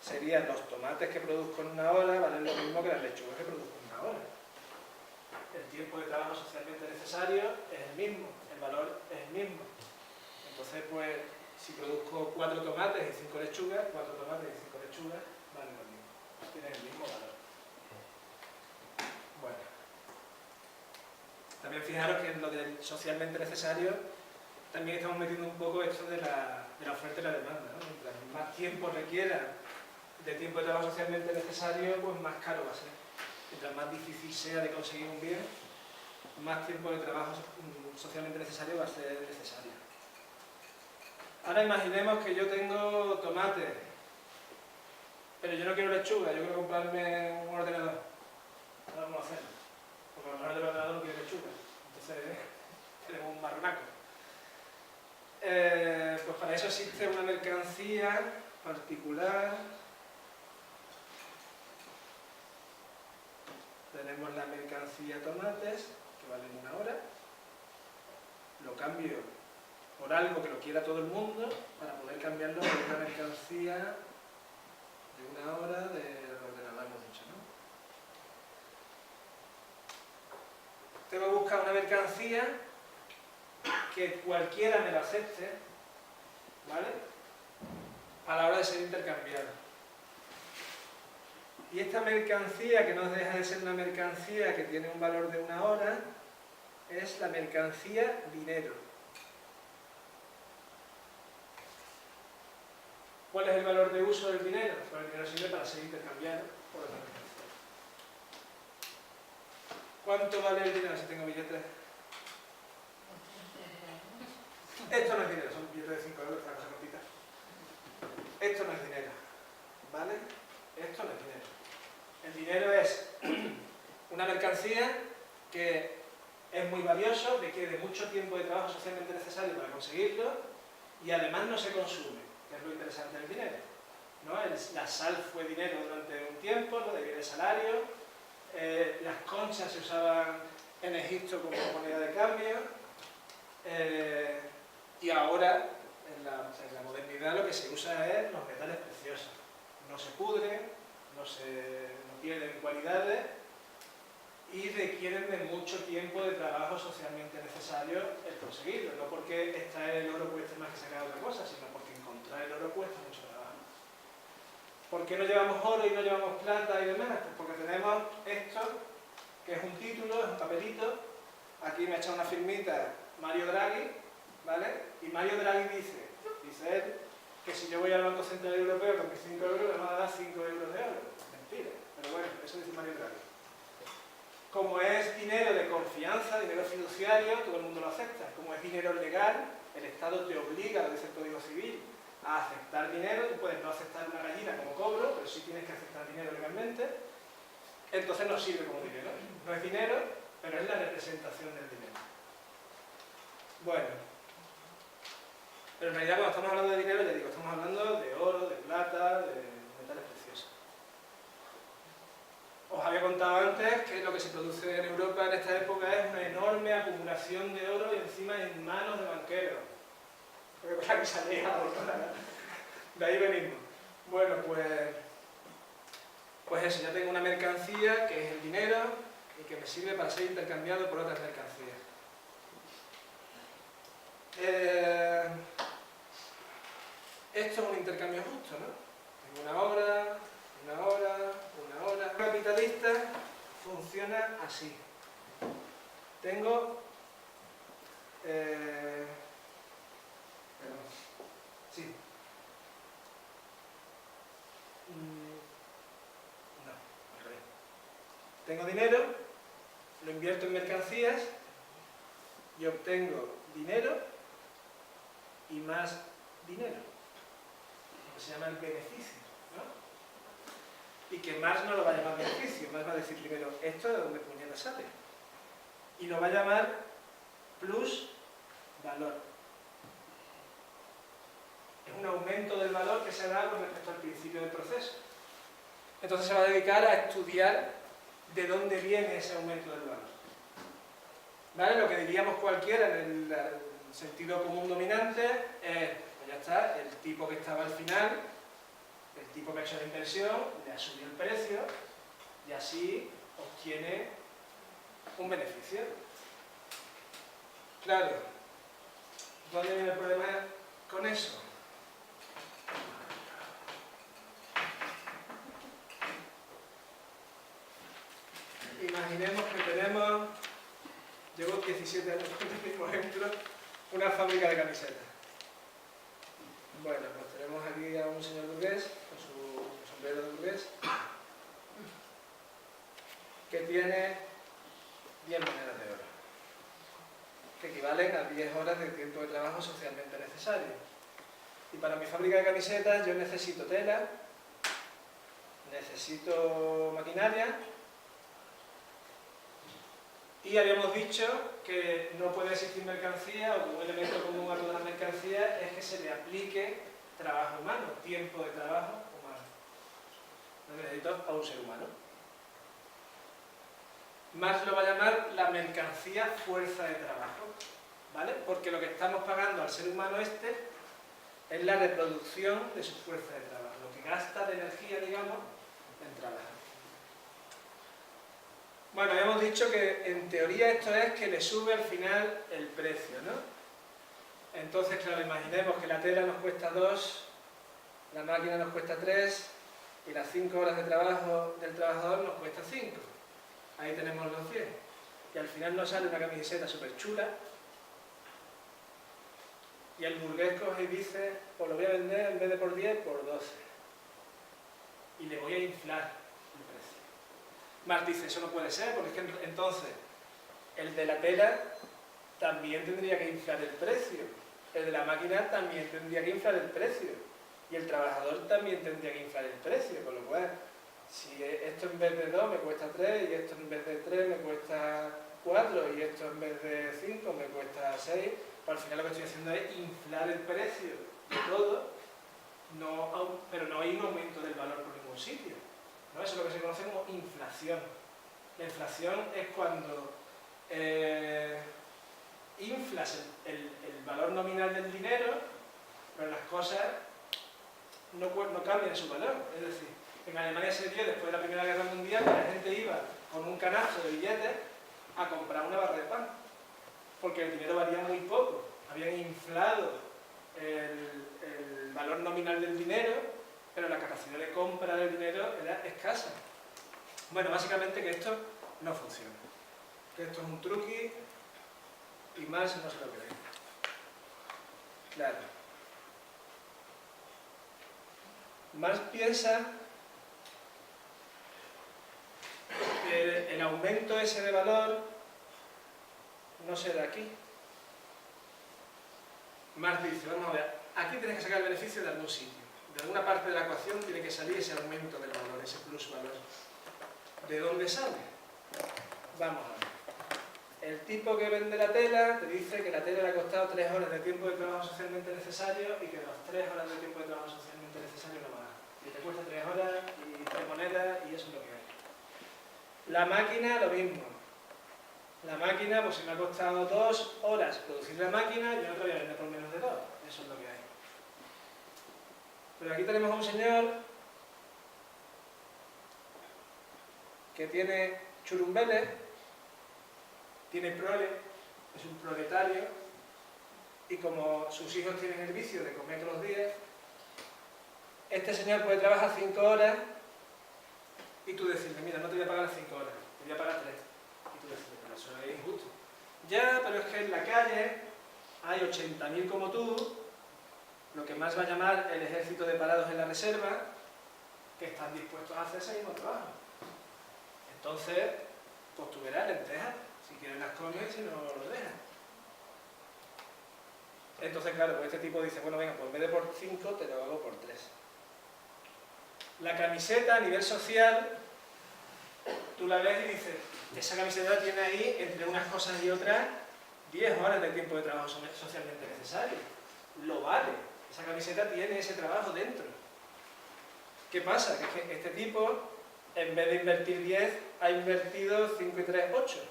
Speaker 1: serían los tomates que produzco en una hora, valen lo mismo que las lechugas que produzco en una hora. El tiempo de trabajo socialmente necesario es el mismo, el valor es el mismo. Entonces, pues, si produzco 4 tomates y 5 lechugas, 4 tomates y 5 lechugas valen lo mismo, tienen el mismo valor. Bueno, también fijaros que en lo del socialmente necesario también estamos metiendo un poco esto de la oferta y la demanda, ¿no? Mientras más tiempo requiera de tiempo de trabajo socialmente necesario, pues más caro va a ser. Mientras más difícil sea de conseguir un bien, más tiempo de trabajo socialmente necesario va a ser necesario. Ahora imaginemos que yo tengo tomate, pero yo no quiero lechuga, yo quiero comprarme un ordenador. ¿Qué vamos a hacer? Porque a lo mejor el ordenador no quiere lechuga, entonces tenemos un marronaco. Pues para eso existe una mercancía particular. Tenemos la mercancía tomates, que vale 1 hora. Lo cambio por algo que lo quiera todo el mundo, para poder cambiarlo por una mercancía de 1 hora del ordenador, hemos dicho, ¿no? Tengo que buscar una mercancía que cualquiera me la acepte, ¿vale? A la hora de ser intercambiada. Y esta mercancía, que no deja de ser una mercancía que tiene un valor de 1 hora, es la mercancía dinero. ¿Cuál es el valor de uso del dinero? Pues el dinero sirve para ser intercambiado por otra mercancía. ¿Cuánto vale el dinero si tengo billetes? Esto no es dinero, son billetes de 5 euros, esta cosa cortita. Esto no es dinero, ¿vale? Esto no es dinero. El dinero es una mercancía que es muy valioso, requiere mucho tiempo de trabajo socialmente necesario para conseguirlo y además no se consume, que es lo interesante del dinero, ¿no? La sal fue dinero durante un tiempo, lo de salario, las conchas se usaban en Egipto como moneda de cambio, y ahora en la modernidad lo que se usa es los metales preciosos. No se pudren, no pierden cualidades y requieren de mucho tiempo de trabajo socialmente necesario el conseguirlo. No porque extraer el oro cueste más que sacar otra cosa, sino porque encontrar el oro cuesta mucho trabajo. ¿Por qué no llevamos oro y no llevamos plata y demás? Pues porque tenemos esto, que es un título, es un papelito. Aquí me ha echado una firmita Mario Draghi, ¿vale? Y Mario Draghi dice él, que si yo voy al Banco Central Europeo con mis 5 euros, me van a dar 5 euros de oro. Mentira, pero bueno, eso dice Mario Draghi. Como es dinero de confianza, dinero fiduciario, todo el mundo lo acepta. Como es dinero legal, el Estado te obliga, lo dice el Código Civil, a aceptar dinero. Tú puedes no aceptar una gallina como cobro, pero sí tienes que aceptar dinero legalmente. Entonces no sirve como dinero. No es dinero, pero es la representación del dinero. Bueno, pero en realidad cuando estamos hablando de dinero, ya digo, estamos hablando de oro, de plata, de metales preciosos. Os había contado antes que lo que se produce en Europa en esta época es una enorme acumulación de oro y encima en manos de banqueros. Porque con la que se ha llegado, de ahí venimos. Bueno, pues eso, ya tengo una mercancía que es el dinero y que me sirve para ser intercambiado por otras mercancías. Esto es un intercambio justo, ¿no? Tengo una hora. El capitalista funciona así. Tengo... Sí. No, al revés. Tengo dinero, lo invierto en mercancías y obtengo dinero y más dinero. Lo que se llama el beneficio, ¿no? Y que Marx no lo va a llamar beneficio, Marx va a decir primero, esto de donde puñeta sale. Y lo va a llamar plus valor. Es es un aumento del valor que se da con respecto al principio del proceso. Entonces se va a dedicar a estudiar de dónde viene ese aumento del valor. ¿Vale? Lo que diríamos cualquiera en el sentido común dominante es, pues ya está, el tipo que estaba al final, el tipo que ha hecho la inversión, le ha subido el precio y así obtiene un beneficio. Claro, ¿dónde viene el problema con eso? Imaginemos que tenemos, llevo 17 años con el mismo ejemplo, una fábrica de camisetas. Bueno, pues tenemos aquí a un señor burgués, con su sombrero de burgués, que tiene 10 monedas de oro, que equivalen a 10 horas de tiempo de trabajo socialmente necesario. Y para mi fábrica de camisetas yo necesito tela, necesito maquinaria, y habíamos dicho que no puede existir mercancía, o que un elemento común a todas las mercancías es que se le aplique trabajo humano, tiempo de trabajo humano. Lo necesito a un ser humano. Marx lo va a llamar la mercancía fuerza de trabajo, ¿vale? Porque lo que estamos pagando al ser humano es la reproducción de su fuerza de trabajo, lo que gasta de energía, digamos, en trabajar. Bueno, habíamos dicho que en teoría esto es que le sube al final el precio, ¿no? Entonces, claro, imaginemos que la tela nos cuesta 2, la máquina nos cuesta 3 y las 5 horas de trabajo del trabajador nos cuesta 5. Ahí tenemos los 100. Y al final nos sale una camiseta súper chula y el burgués coge y dice, pues lo voy a vender en vez de por 10, por 12. Y le voy a inflar el precio. Marx dice, eso no puede ser, porque es que entonces el de la tela también tendría que inflar el precio, el de la máquina también tendría que inflar el precio y el trabajador también tendría que inflar el precio, con lo cual, si esto en vez de 2 me cuesta 3 y esto en vez de 3 me cuesta 4 y esto en vez de 5 me cuesta 6, pues al final lo que estoy haciendo es inflar el precio de todo, pero no hay un aumento del valor por ningún sitio. ¿No? Eso es lo que se conoce como inflación. La inflación es cuando inflas el valor nominal del dinero, pero las cosas no cambian su valor. Es decir, en Alemania se dio después de la Primera Guerra Mundial que la gente iba con un canasto de billetes a comprar una barra de pan, porque el dinero valía muy poco. Habían inflado el valor nominal del dinero, pero la capacidad de compra del dinero era escasa. Bueno, básicamente que esto no funciona. Que esto es un truqui y Marx no se lo cree. Claro. Marx piensa que el aumento ese de valor no se da aquí. Marx dice, vamos a ver, aquí tienes que sacar el beneficio de algún sitio. De alguna parte de la ecuación tiene que salir ese aumento del valor, ese plusvalor. ¿De dónde sale? Vamos a ver. El tipo que vende la tela te dice que la tela le ha costado 3 horas de tiempo de trabajo socialmente necesario y que las 3 horas de tiempo de trabajo socialmente necesario no más. Y te cuesta 3 horas y 3 monedas y eso es lo que hay. La máquina, lo mismo. La máquina, pues si me ha costado 2 horas producir la máquina, yo no te voy a vender por menos de 2. Eso es lo que hay. Pero aquí tenemos a un señor que tiene churumbeles, tiene prole, es un proletario, y como sus hijos tienen el vicio de comer todos los días, este señor puede trabajar 5 horas y tú decirle, mira, no te voy a pagar 5 horas, te voy a pagar 3. Y tú decirle, pero eso es injusto. Ya, pero es que en la calle hay 80.000 como tú, lo que más va a llamar el ejército de parados en la reserva, que están dispuestos a hacer ese mismo trabajo. Entonces, pues tú verás lentejas, si quieres las comes, si no lo dejas. Entonces, claro, pues este tipo dice, bueno, venga, pues en vez de por 5 te lo hago por 3. La camiseta a nivel social, tú la ves y dices, esa camiseta tiene ahí, entre unas cosas y otras, 10 horas de tiempo de trabajo socialmente necesario. Lo vale. Esa camiseta tiene ese trabajo dentro. ¿Qué pasa? Que es que este tipo, en vez de invertir 10, ha invertido 5 y 3, 8.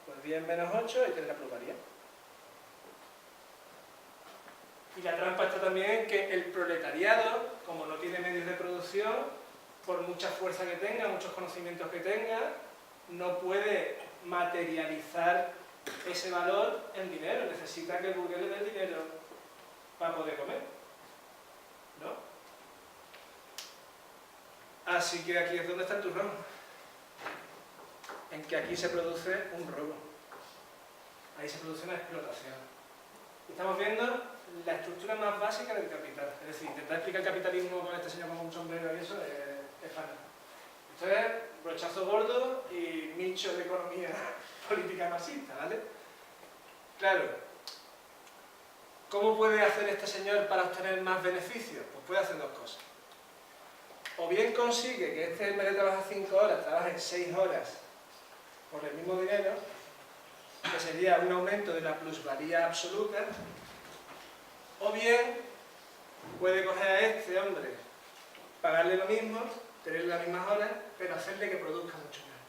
Speaker 1: Pues 10 menos 8 y tiene la plusvalía. Y la trampa está también en que el proletariado, como no tiene medios de producción, por mucha fuerza que tenga, muchos conocimientos que tenga, no puede materializar ese valor en dinero. Necesita que el burgués le dé el dinero para poder comer, ¿no? Así que aquí es donde está el turrón. En que aquí se produce un robo. Ahí se produce una explotación. Estamos viendo la estructura más básica del capital. Es decir, intentar explicar el capitalismo con este señor con un sombrero y eso es fatal. Esto es brochazo gordo y nicho de economía política marxista, ¿vale? Claro, ¿cómo puede hacer este señor para obtener más beneficios? Pues puede hacer dos cosas. O bien consigue que este, en vez de trabajar 5 horas, trabaje 6 horas por el mismo dinero, que sería un aumento de la plusvalía absoluta, o bien puede coger a este hombre, pagarle lo mismo, tener las mismas horas, pero hacerle que produzca mucho más.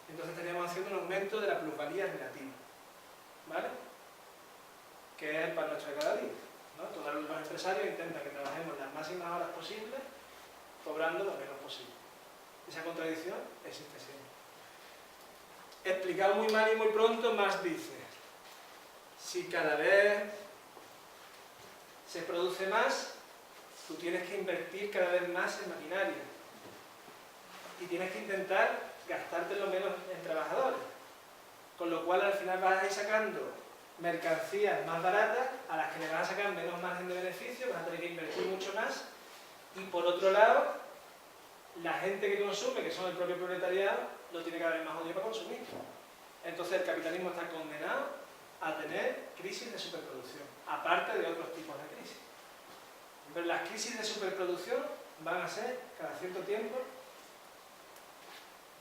Speaker 1: Entonces estaríamos haciendo un aumento de la plusvalía relativa, ¿vale? Que es el pan nuestro de cada día, ¿no? Todos los empresarios intentan que trabajemos las máximas horas posibles, cobrando lo menos posible. Esa contradicción existe siempre. Explicado muy mal y muy pronto, Marx dice: si cada vez se produce más, tú tienes que invertir cada vez más en maquinaria y tienes que intentar gastarte lo menos en trabajadores, con lo cual al final vas a ir sacando mercancías más baratas a las que le vas a sacar menos margen de beneficio, vas a tener que invertir mucho más. Y por otro lado, la gente que consume, que son el propio proletariado, lo tiene cada vez más odio para consumir. Entonces el capitalismo está condenado a tener crisis de superproducción, aparte de otros tipos de crisis. Pero las crisis de superproducción van a ser cada cierto tiempo,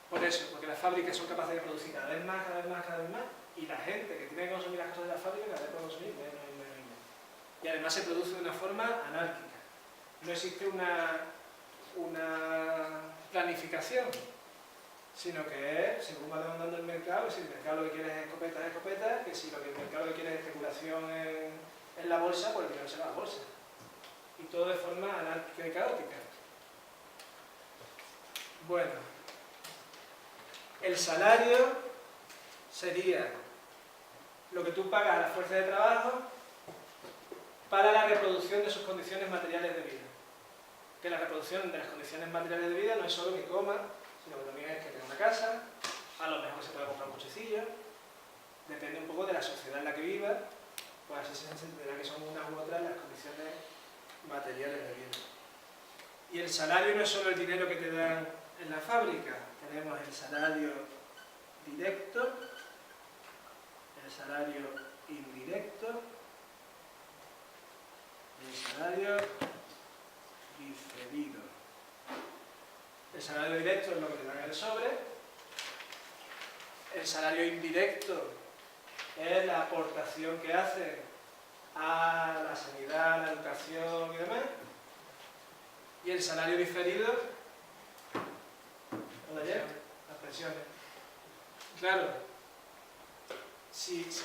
Speaker 1: por eso, porque las fábricas son capaces de producir cada vez más, cada vez más, cada vez más, y la gente que tiene que consumir las cosas de la fábrica cada vez puede consumir menos y menos y menos. Y además se produce de una forma anárquica. No existe una planificación, sino que es según va demandando el mercado. Si el mercado lo que quiere es escopetas, escopetas, que si lo que el mercado lo que quiere es especulación en la bolsa, pues el dinero se va a la bolsa. Y todo de forma anárquica y caótica. Bueno, el salario sería lo que tú pagas a la fuerza de trabajo para la reproducción de sus condiciones materiales de vida. Que la reproducción de las condiciones materiales de vida no es solo que coma, sino que también es que tenga una casa, a lo mejor se puede comprar un cochecillo, depende un poco de la sociedad en la que viva, pues así se entenderá que son unas u otras las condiciones materiales de vida. Y el salario no es solo el dinero que te dan en la fábrica, tenemos el salario directo, el salario indirecto, el salario diferido. El salario directo es lo que te dan en el sobre. El salario indirecto es la aportación que hacen a la sanidad, la educación y demás. Y el salario diferido, ¿lo de ayer? Las pensiones. Claro,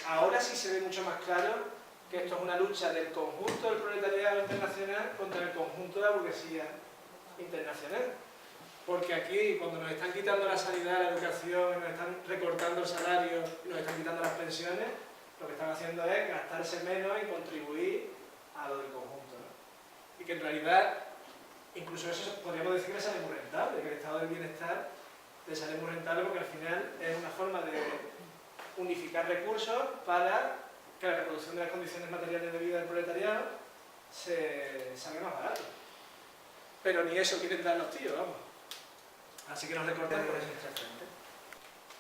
Speaker 1: ahora sí se ve mucho más claro que esto es una lucha del conjunto del proletariado internacional contra el conjunto de la burguesía internacional. Porque aquí, cuando nos están quitando la sanidad, la educación, nos están recortando el salario y nos están quitando las pensiones, lo que están haciendo es gastarse menos y contribuir a lo del conjunto, ¿no? Y que en realidad, incluso eso podríamos decir que le sale muy rentable, que el estado del bienestar le sale muy rentable porque al final es una forma de unificar recursos para que la reproducción de las condiciones materiales de vida del proletariado se salga más barato. Pero ni eso quieren dar los tíos, vamos. Así que nos recortan por ese frente.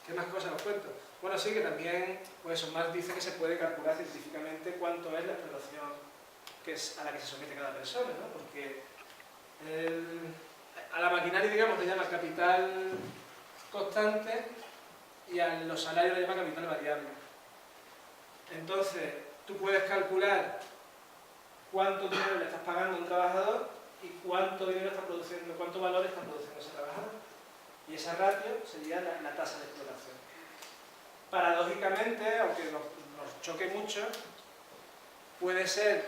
Speaker 1: ¿Qué más cosas os cuento? Bueno, sí que también, pues Marx dice que se puede calcular científicamente cuánto es la explotación a la que se somete cada persona, ¿no? Porque a la maquinaria, digamos, le llama capital constante y a los salarios le llama capital variable. Entonces, tú puedes calcular cuánto dinero le estás pagando a un trabajador y cuánto dinero está produciendo, cuánto valor está produciendo ese trabajador. Y esa ratio sería la tasa de explotación. Paradójicamente, aunque nos choque mucho, puede ser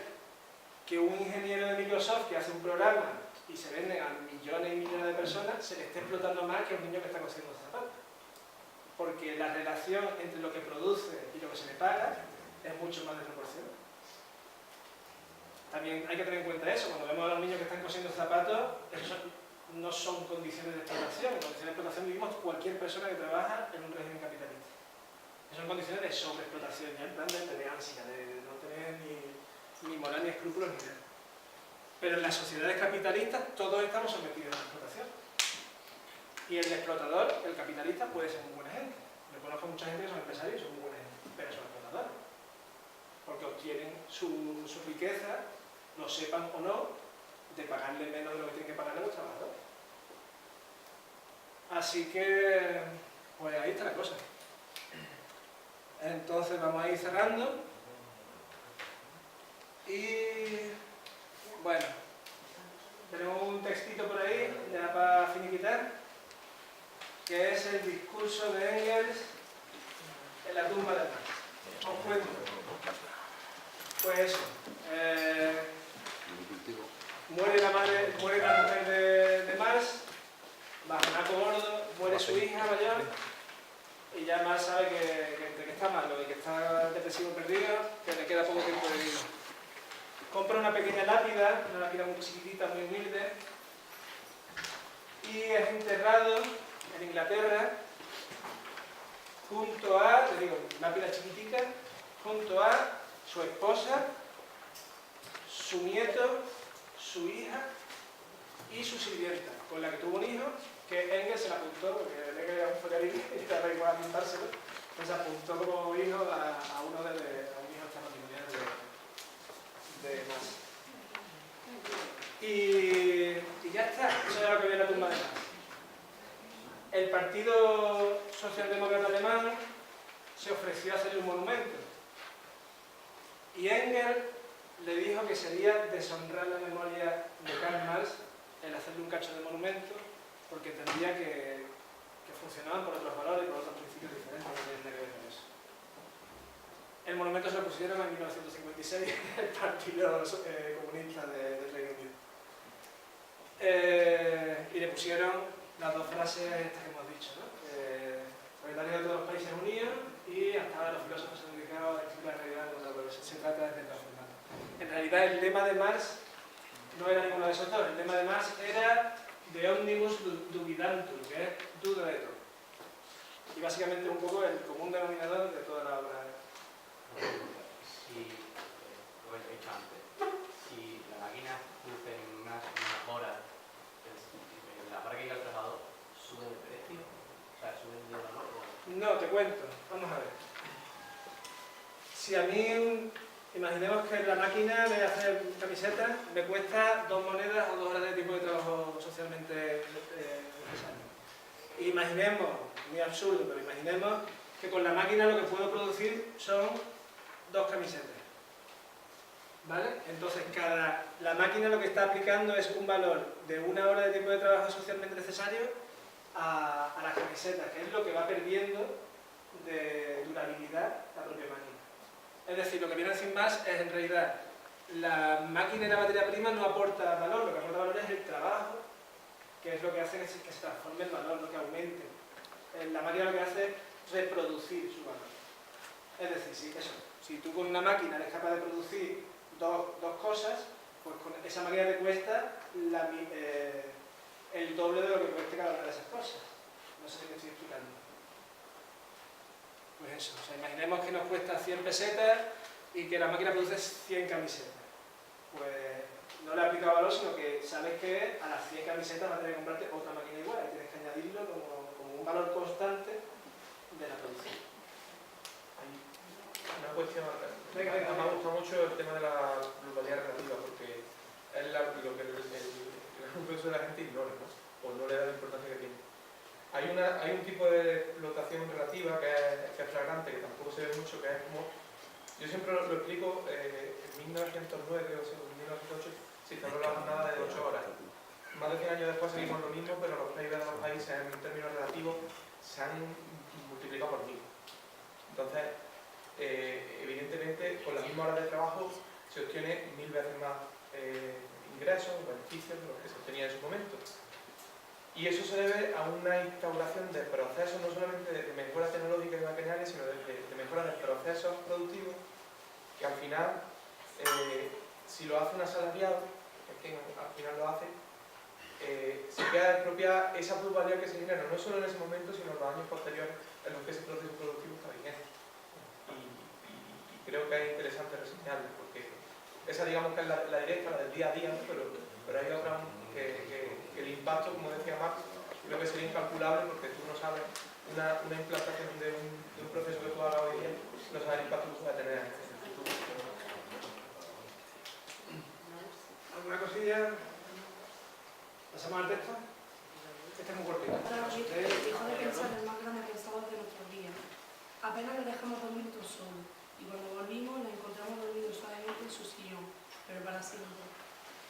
Speaker 1: que un ingeniero de Microsoft que hace un programa y se vende a millones y millones de personas, se le esté explotando más que a un niño que está cosiendo zapatos. Porque la relación entre lo que produce y lo que se le paga es mucho más desproporcional. También hay que tener en cuenta eso, cuando vemos a los niños que están cosiendo zapatos, eso no son condiciones de explotación. En condiciones de explotación vivimos cualquier persona que trabaja en un régimen capitalista. Son condiciones de sobreexplotación, ya en plan de tener ansia, de no tener ni moral ni escrúpulos ni nada. Pero en las sociedades capitalistas todos estamos sometidos a la explotación. Y el explotador, el capitalista, puede ser muy buena gente. Yo conozco a mucha gente que son empresarios y son muy buena gente, pero son explotadores. Porque obtienen su riqueza, lo sepan o no, de pagarle menos de lo que tienen que pagarle a los trabajadores. Así que, pues ahí está la cosa. Entonces vamos a ir cerrando. Y bueno, tenemos un textito por ahí, ya para finiquitar, que es el discurso de Engels en la tumba de Marx. Os cuento. Pues eso, muere la mujer de Marx, bajonaco gordo, muere su hija mayor, y ya Marx sabe que entre que está malo y que está depresivo perdido, que le queda poco tiempo de vida. Compra una pequeña lápida, una lápida muy chiquitita, muy humilde, y es enterrado en Inglaterra junto a, te digo, lápida chiquitica, junto a su esposa, su nieto, su hija y su sirvienta, con la que tuvo un hijo, que Engels se la apuntó, porque ve que era un follarín y estaba igual a apuntárselo, pues se apuntó como hijo a un hijo extramatrimonial de Marx. Y ya está, eso es lo que viene la tumba de Marx. El Partido Socialdemócrata Alemán se ofreció a hacerle un monumento. Y Engels le dijo que sería deshonrar la memoria de Karl Marx el hacerle un cacho de monumento, porque entendía que funcionaban por otros valores y por otros principios diferentes, no tienen nada que ver con eso. El monumento se lo pusieron en 1956 el Partido Comunista del Reino Unido. Y le pusieron las dos frases estas que hemos dicho, ¿no? Proletarios de todos los países unidos y hasta ahora los filósofos se han dedicado a explicar la realidad contra la progresión. Se trata de transformar. En realidad el lema de Marx no era ninguno de esos dos. El lema de Marx era de omnibus dubidantur, que es duda de todo. Y básicamente un poco el común denominador de toda la obra.
Speaker 5: Si, como he dicho antes, si la máquina produce en unas horas, la hora que llega al trabajador, ¿sube de precio? O sea, ¿sube de valor?
Speaker 1: No, te cuento. Vamos a ver. Si a mí, imaginemos que la máquina de hacer camisetas me cuesta 2 monedas o 2 horas de tiempo de trabajo socialmente necesario. Imaginemos, muy absurdo, pero imaginemos que con la máquina lo que puedo producir son 2 camisetas. ¿Vale? Entonces, la máquina lo que está aplicando es un valor de 1 hora de tiempo de trabajo socialmente necesario a las camisetas, que es lo que va perdiendo de durabilidad la propia máquina. Es decir, lo que viene a decir más es en realidad la máquina y la materia prima no aporta valor, lo que aporta valor es el trabajo, que es lo que hace que se transforme el valor, lo que aumente. La máquina lo que hace es reproducir su valor. Es decir, si tú con una máquina eres capaz de producir dos cosas, pues con esa máquina te cuesta el doble de lo que cueste cada una de esas cosas. No sé si me estoy explicando. Pues eso, o sea, imaginemos que nos cuesta 100 pesetas y que la máquina produce 100 camisetas. Pues no le ha aplicado valor, sino que sabes que a las 100 camisetas vas a tener que comprarte otra máquina igual y tienes que añadirlo como un valor constante de la producción.
Speaker 8: Una cuestión, me ha gustado mucho el tema de la globalidad relativa, porque es lo que el grueso de la gente ignora, ¿no? O no le da la importancia que tiene. Hay un tipo de explotación relativa que es flagrante, que tampoco se ve mucho, que es como Yo siempre lo explico, en 1909, creo que en 1908, se cerró la jornada de 8 horas. Más de 100 años después seguimos lo mismo, pero los PIB de los países en términos relativos se han multiplicado por 1000. Entonces, evidentemente, con la misma hora de trabajo se obtiene 1000 veces más ingresos, beneficios de los que se obtenía en su momento. Y eso se debe a una instauración de procesos, no solamente de mejora tecnológica y maquinaria, sino de mejora de procesos productivos, que al final, si lo hace un asalariado, que es quien al final lo hace, se queda expropiada esa plusvalía que se genera, no solo en ese momento, sino en los años posteriores en los que ese proceso productivo está vigente. Y creo que es interesante reseñarlo, porque esa, digamos, que es la directa, la del día a día, ¿no? pero hay otra que el impacto, como decía Marx, creo que sería incalculable, porque tú no sabes una implantación de un proceso que tú hagas hoy día, no sabes el impacto que puede tener en el futuro.
Speaker 1: ¿Alguna cosilla? ¿Pasamos al texto? Este es muy cortito.
Speaker 9: Dejó de pensar el más grande pensador de nuestros días. Apenas le dejamos dormir todos solos, y cuando volvimos nos encontramos dormidos suavemente en su sillón, pero para siempre.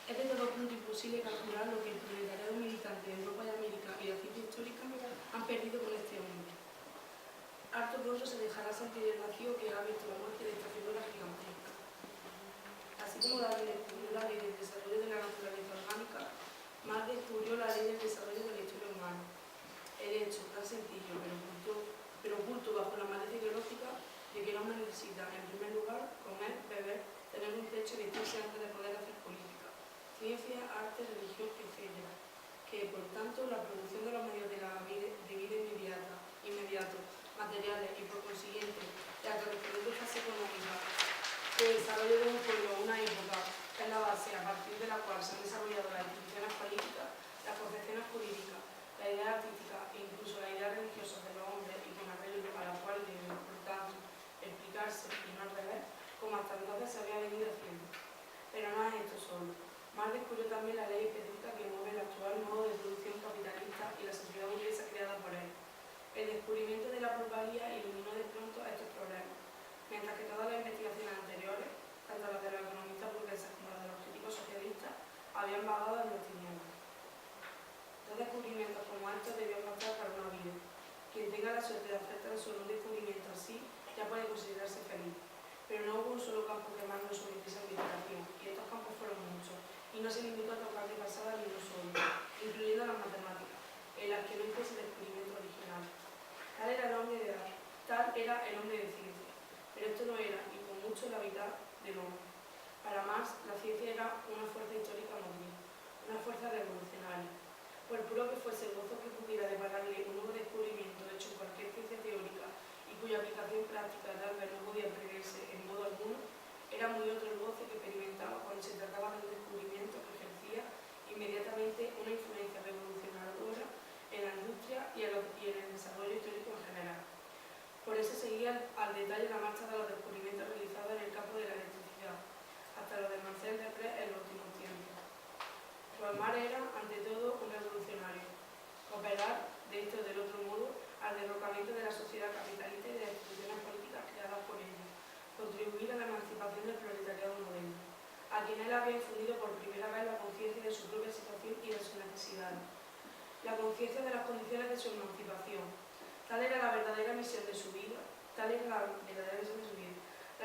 Speaker 9: Es de todo punto imposible calcular lo que el proletariado militante de Europa y América y la ciencia histórica han perdido con este hombre. Harto pronto se dejará sentir el vacío que ha abierto la muerte de esta figura gigantesca. Así como Darwin descubrió la ley del desarrollo de la naturaleza orgánica, Marx descubrió la ley del desarrollo de la historia humana. El hecho, tan sencillo, pero oculto bajo la maleza ideológica de que el hombre necesita, en primer lugar, comer, beber, tener un techo y vestirse antes de poder hacer política, ciencia, arte, religión, etc. Que, por tanto, la producción de los medios de vida inmediato, materiales y, por consiguiente, la correspondiente fase económica, el desarrollo de un pueblo o una época, es la base a partir de la cual se han desarrollado las instituciones políticas, las concepciones jurídicas, la idea artística e incluso la idea religiosa de los hombres y con arreglo a la cual deben, por tanto, explicarse y no al revés, como hasta entonces se había venido haciendo. Pero no es esto solo. Marx descubrió también la ley específica que mueve el actual modo de producción capitalista y la sociedad burguesa creada por él. El descubrimiento de la plusvalía iluminó de pronto a estos problemas, mientras que todas las investigaciones anteriores, tanto las de los economistas burgueses como las de los críticos socialistas, habían vagado en los tinieblas. Dos descubrimientos como estos debían bastar para una vida. Quien tenga la suerte de hacer tan solo un descubrimiento así, ya puede considerarse feliz. Pero no hubo un solo campo que Marx no sometiese a investigación, y estos campos fueron muchos, y no se limitó a tocar de pasada ni uno solo, incluyendo las matemáticas, en las que no hiciese el descubrimiento original. Tal era el hombre de ciencia, pero esto no era, ni con mucho, la mitad del hombre. Para Marx, la ciencia era una fuerza histórica motriz, una fuerza revolucionaria. Por puro que fuese el gozo que pudiera depararle un nuevo descubrimiento hecho en cualquier ciencia teórica y cuya aplicación práctica tal vez no podía preverse en modo alguno, era muy otro el goce que experimentaba cuando se trataba de un descubrimiento que ejercía inmediatamente una influencia revolucionadora en la industria y en el desarrollo histórico en general. Por eso seguía al detalle la marcha de los descubrimientos realizados en el campo de la electricidad, hasta los de Marcel Deprez en los últimos tiempos. Pues Marx era, ante todo, un revolucionario. Cooperar, de este o del otro modo, al derrocamiento de la sociedad capitalista y de las instituciones políticas creadas por ella. Contribuir a la emancipación del proletariado moderno, a quien él había infundido por primera vez la conciencia de su propia situación y de sus necesidades. La conciencia de las condiciones de su emancipación. Tal era la verdadera misión de su vida. La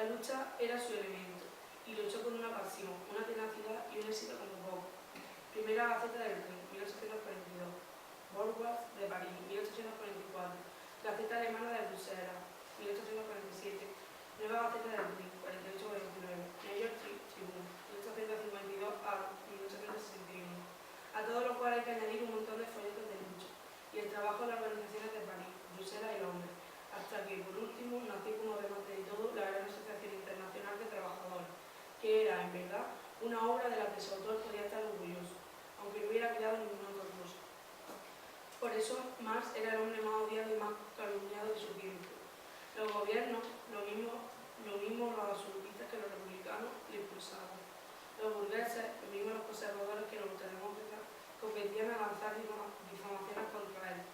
Speaker 9: lucha era su elemento, y luchó con una pasión, una tenacidad y un éxito como poco. Primera Gaceta del Rin, 1842. Borgward de París, 1844. Gaceta Alemana de Bruselas, 1847. Nueva Gaceta del Rin, 48-49. New York Tribune, 1852 a 1861. A todo lo cual hay que añadir un montón de folletos de lucha y el trabajo de las organizaciones de París, Bruselas y Londres, hasta que, por último, nació como remate de todo la Gran Asociación Internacional de Trabajadores, que era, en verdad, una obra de la que su autor podía estar orgulloso, aunque no hubiera creado ninguna otra cosa. Por eso, Marx era el hombre más odiado y más calumniado de su tiempo. Los gobiernos, lo mismo los absolutistas que los republicanos, le impulsaban. Los burgueses, lo mismo los conservadores que los ultrademócratas, competían a lanzar difamaciones contra él.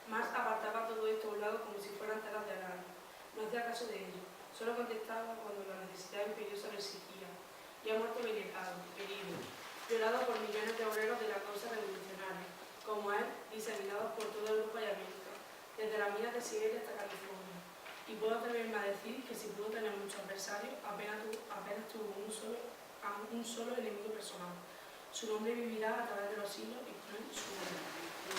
Speaker 9: Marx apartaba todo esto a un lado como si fueran telas de araña. No hacía caso de ello. solo contestaba cuando la necesidad imperiosa lo exigía, y ha muerto herido, violado por millones de obreros de la causa revolucionaria, como él, diseminados por toda Europa y América, desde las minas de Siberia hasta California. Y puedo atreverme a decir que si pudo tener muchos adversarios, apenas tuvo un solo enemigo personal. Su nombre vivirá a través de los siglos y con él su nombre.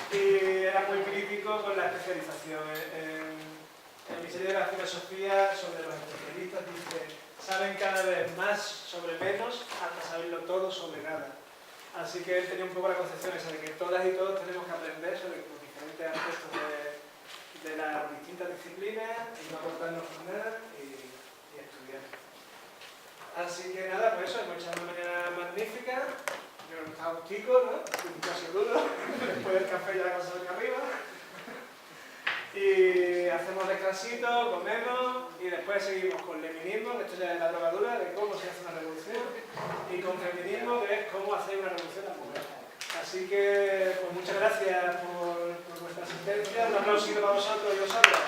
Speaker 1: Y era muy crítico con la especialización. En el Ministerio de la Filosofía, sobre los especialistas, dice: saben cada vez más sobre menos hasta saberlo todo sobre nada. Así que él tenía un poco la concepción esa de que todas y todos tenemos que aprender sobre los diferentes aspectos de las distintas disciplinas y no cortarnos con nada y estudiar. Así que nada, pues eso, hemos hecho una mañana magnífica. Yo creo que está gustico, ¿no? Un casi duro, después del café ya la cosa venga arriba. Y hacemos descansito, comemos y después seguimos con leninismo, que esto ya es la drogadura de cómo se hace una revolución, y con feminismo, que es cómo hacer una revolución a la mujer. Así que, pues muchas gracias por vuestra asistencia. Un aplauso para vosotros y vosotras.